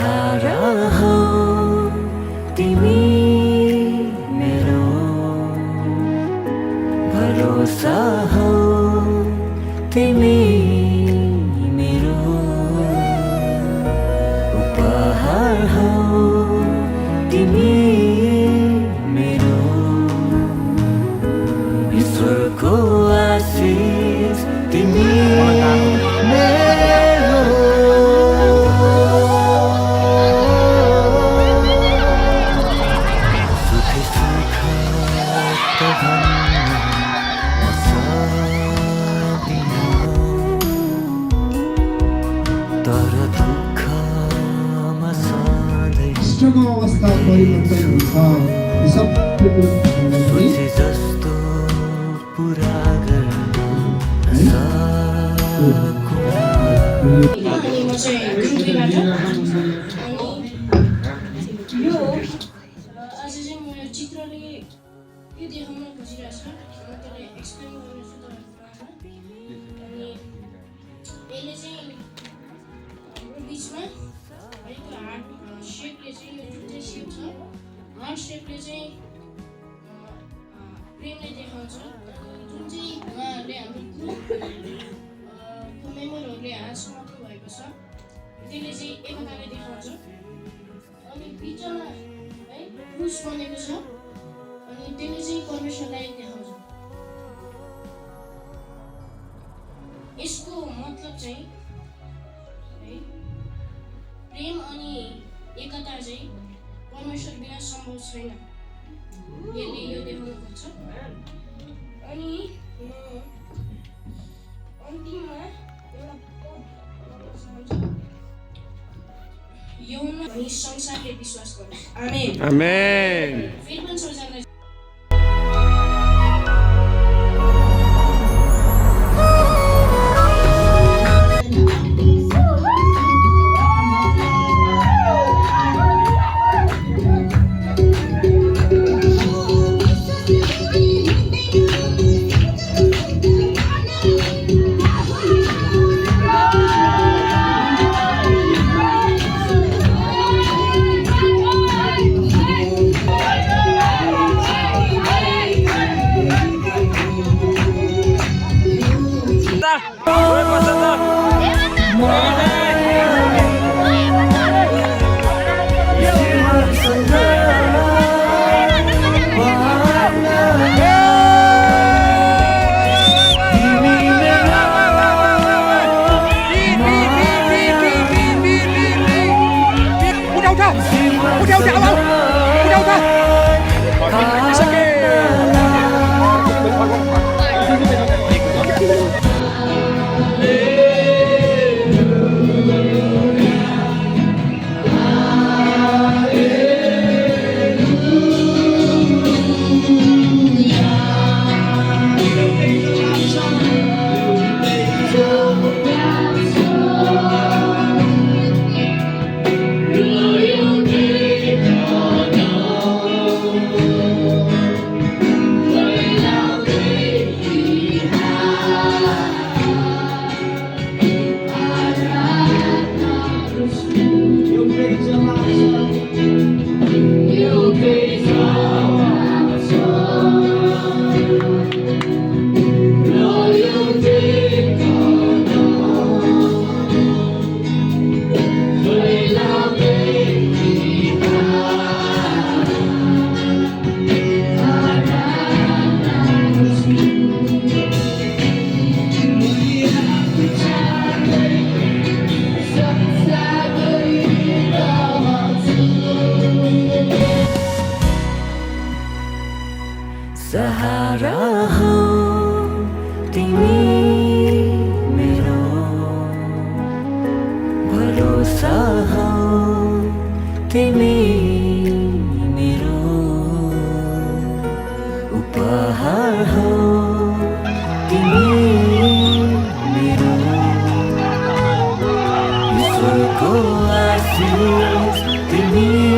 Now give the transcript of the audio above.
सहारा हो तिमी मेरो भरोसा हो तिमी मेरो उपहार हो तिमी मेरो ईश्वरको आशीष तिमी मेरो सुख सुख त भन्नु म सक्दिनँ तर दुःखमा सधैँ अवस्था परिवर्तन हुन्छ यो सबै सोचे जस्तो पुरा गर्न अनि म चाहिँ गुल्मीबाट अनि यो आज चाहिँ म यो चित्रले के देखाउन खोजिरहेको छ म त्यसलाई एक्सप्लेन गर्नेछु तपाईँहरूको अनि यसले चाहिँ हाम्रो बिचमा भएको हार्ट सेपले चाहिँ यो जुन चाहिँ सेप छ हार्ट सेपले चाहिँ प्रेमलाई देखाउँछ जुन चाहिँ उहाँहरूले हाम्रो ग्रुपको मेम्बरहरूले आज समाप्त भएको छ त्यसले चाहिँ एकतालाई देखाउँछ अनि बिचमा है क्रुस बनेको छ अनि त्यसले चाहिँ परमेश्वरलाई देखाउँछ यसको मतलब चाहिँ है प्रेम अनि एकता चाहिँ परमेश्वर बिना सम्भव छैन यसले यो देखाउन खोज्छ अनि अन्तिममा एउटा यौन भनी संसारले विश्वास गर्छ आमेन आमेन फेरि पनि सबैजना सहारा हो तिमी मेरो भरोसा हो तिमी मेरो उपहार हो तिमी मेरो ईश्वरको आशीष तिमी